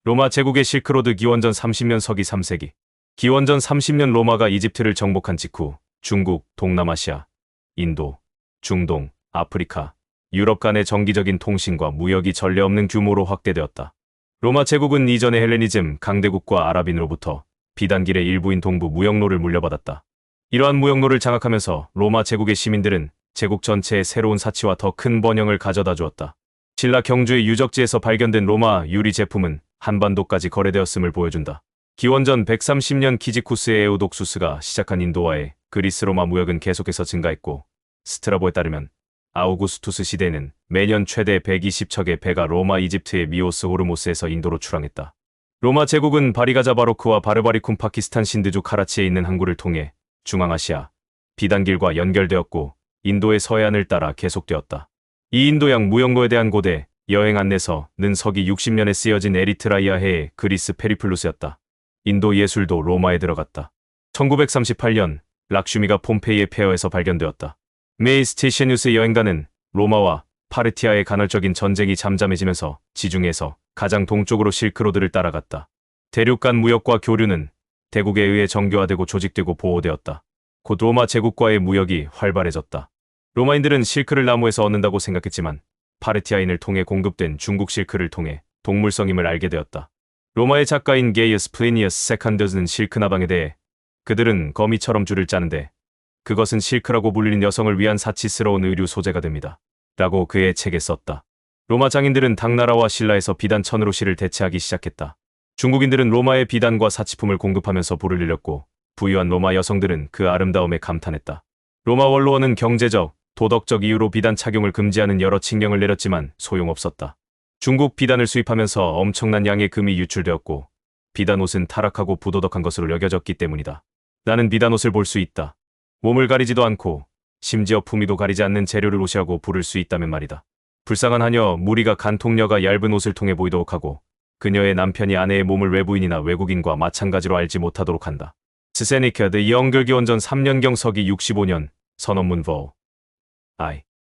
로마 제국의 실크로드 기원전 30년 서기 3세기. 기원전 30년 로마가 이집트를 정복한 직후 중국, 동남아시아, 인도, 중동, 아프리카, 유럽 간의 정기적인 통신과 무역이 전례 없는 규모로 확대되었다. 로마 제국은 이전의 헬레니즘 강대국과 아랍인으로부터 비단길의 일부인 동부 무역로를 물려받았다. 이러한 무역로를 장악하면서 로마 제국의 시민들은 제국 전체에 새로운 사치와 더 큰 번영을 가져다 주었다. 신라 경주의 유적지에서 발견된 로마 유리 제품은 한반도까지 거래되었음을 보여준다. 기원전 130년 키지쿠스의 에우독수스가 시작한 인도와의 그리스 로마 무역은 계속해서 증가했고, 스트라보에 따르면 아우구스투스 시대에는 매년 최대 120척의 배가 로마 이집트의 미오스 호르모스에서 인도로 출항했다. 로마 제국은 바리가자 바로크와 바르바리쿰 파키스탄 신드주 카라치에 있는 항구를 통해 중앙아시아, 비단길과 연결되었고 인도의 서해안을 따라 계속되었다. 이 인도양 무역로에 대한 고대 여행 안내서는 서기 60년에 쓰여진 에리트라이아해의 그리스 페리플루스였다. 인도 예술도 로마에 들어갔다. 1938년 락슈미가 폼페이의 폐허에서 발견되었다. 메이 스티시니우스 여행가는 로마와 파르티아의 간헐적인 전쟁이 잠잠해지면서 지중해에서 가장 동쪽으로 실크로드를 따라갔다. 대륙 간 무역과 교류는 대국에 의해 정교화되고 조직되고 보호되었다. 곧 로마 제국과의 무역이 활발해졌다. 로마인들은 실크를 나무에서 얻는다고 생각했지만 파르티아인을 통해 공급된 중국 실크를 통해 동물성임을 알게 되었다. 로마의 작가인 게이어스 플리니어스 세컨드는 실크 나방에 대해 그들은 거미처럼 줄을 짜는데 그것은 실크라고 불리는 여성을 위한 사치스러운 의류 소재가 됩니다. 라고 그의 책에 썼다. 로마 장인들은 당나라와 신라에서 비단 천으로 실을 대체하기 시작했다. 중국인들은 로마의 비단과 사치품을 공급하면서 불을 일렸고 부유한 로마 여성들은 그 아름다움에 감탄했다. 로마 원로원은 경제적, 도덕적 이유로 비단 착용을 금지하는 여러 칙령을 내렸지만 소용없었다. 중국 비단을 수입하면서 엄청난 양의 금이 유출되었고 비단 옷은 타락하고 부도덕한 것으로 여겨졌기 때문이다. 나는 비단 옷을 볼 수 있다. 몸을 가리지도 않고 심지어 품위도 가리지 않는 재료를 옷이라고 부를 수 있다면 말이다. 불쌍한 하녀 무리가 간통녀가 얇은 옷을 통해 보이도록 하고 그녀의 남편이 아내의 몸을 외부인이나 외국인과 마찬가지로 알지 못하도록 한다. 스세니카 드 영글 기원전 3년경 서기 65년 선언문 버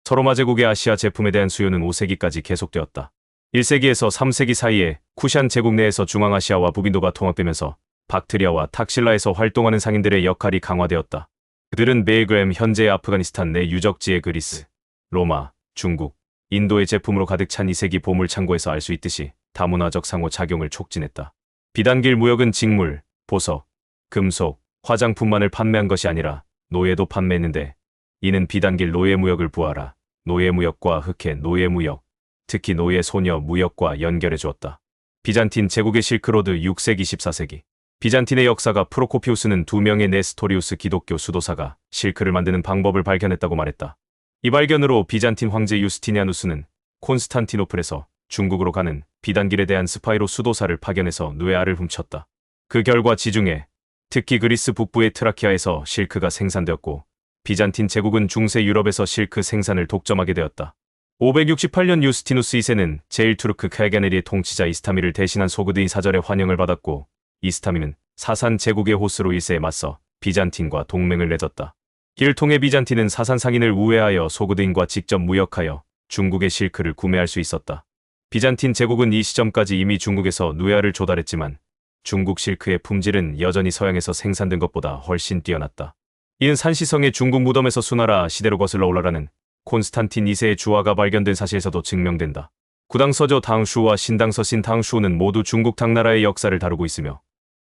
서로마 제국의 아시아 제품에 대한 수요는 5세기까지 계속되었다. 1세기에서 3세기 사이에 쿠샨 제국 내에서 중앙아시아와 북인도가 통합되면서 박트리아와 탁실라에서 활동하는 상인들의 역할이 강화되었다. 그들은 베일그램 현재의 아프가니스탄 내 유적지의 그리스, 로마, 중국, 인도의 제품으로 가득 찬 2세기 보물 창고에서 알 수 있듯이 다문화적 상호작용을 촉진했다. 비단길 무역은 직물, 보석, 금속, 화장품만을 판매한 것이 아니라 노예도 판매했는데 이는 비단길 노예 무역을 부활화, 노예 무역과 흑해 노예 무역, 특히 노예 소녀 무역과 연결해 주었다. 비잔틴 제국의 실크로드 6세기 14세기. 비잔틴의 역사가 프로코피우스는 2명의 네스토리우스 기독교 수도사가 실크를 만드는 방법을 발견했다고 말했다. 이 발견으로 비잔틴 황제 유스티니아누스는 콘스탄티노플에서 중국으로 가는 비단길에 대한 스파이로 수도사를 파견해서 누에알을 훔쳤다. 그 결과 지중해, 특히 그리스 북부의 트라키아에서 실크가 생산되었고 비잔틴 제국은 중세 유럽에서 실크 생산을 독점하게 되었다. 568년 유스티누스 2세는 제1투르크 카에가네리의 통치자 이스타미를 대신한 소그드인 사절의 환영을 받았고 이스타미는 사산 제국의 호스로 1세에 맞서 비잔틴과 동맹을 맺었다. 이를 통해 비잔틴은 사산 상인을 우회하여 소그드인과 직접 무역하여 중국의 실크를 구매할 수 있었다. 비잔틴 제국은 이 시점까지 이미 중국에서 누에알을 조달했지만 중국 실크의 품질은 여전히 서양에서 생산된 것보다 훨씬 뛰어났다. 이는 산시성의 중국 무덤에서 수나라 시대로 거슬러 올라가는 콘스탄틴 2세의 주화가 발견된 사실에서도 증명된다. 구당서조 당슈와 신당서 신당슈는 모두 중국 당나라의 역사를 다루고 있으며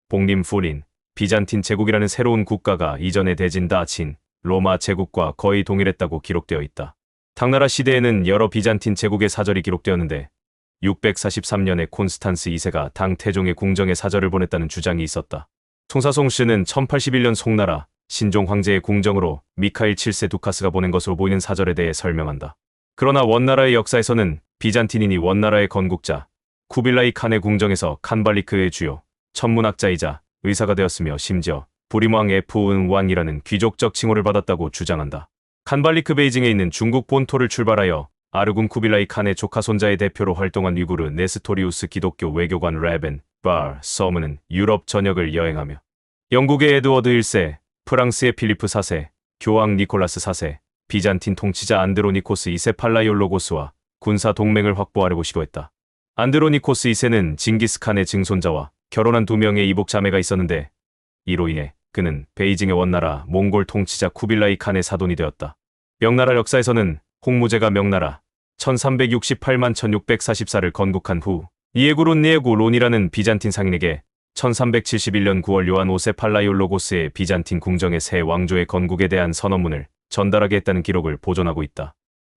복림 풀인, 비잔틴 제국이라는 새로운 국가가 이전의 대진 다친, 로마 제국과 거의 동일했다고 기록되어 있다. 당나라 시대에는 여러 비잔틴 제국의 사절이 기록되었는데 643년에 콘스탄스 2세가 당 태종의 궁정에 사절을 보냈다는 주장이 있었다. 송사송씨는 1081년 송나라 신종 황제의 궁정으로 미카일 7세 두카스가 보낸 것으로 보이는 사절에 대해 설명한다. 그러나 원나라의 역사에서는 비잔틴인이 원나라의 건국자 쿠빌라이 칸의 궁정에서 칸발리크의 주요 천문학자이자 의사가 되었으며 심지어 부림왕 F은왕이라는 귀족적 칭호를 받았다고 주장한다. 칸발리크 베이징에 있는 중국 본토를 출발하여 아르군 쿠빌라이 칸의 조카 손자의 대표로 활동한 위구르 네스토리우스 기독교 외교관 레벤 바 서문은 유럽 전역을 여행하며 영국의 에드워드 1세, 프랑스의 필리프 4세, 교황 니콜라스 4세, 비잔틴 통치자 안드로니코스 2세 팔라이올로고스와 군사 동맹을 확보하려고 시도했다. 안드로니코스 2세는 징기스칸의 증손자와 결혼한 2명의 이복 자매가 있었는데 이로 인해 그는 베이징의 원나라 몽골 통치자 쿠빌라이 칸의 사돈이 되었다. 명나라 역사에서는 홍무제가 명나라 1368만 1644를 건국한 후 니에구론 론이라는 비잔틴 상인에게 1371년 9월 요한 5세 팔라이올로고스의 비잔틴 궁정의 새 왕조의 건국에 대한 선언문을 전달하게 했다는 기록을 보존하고 있다.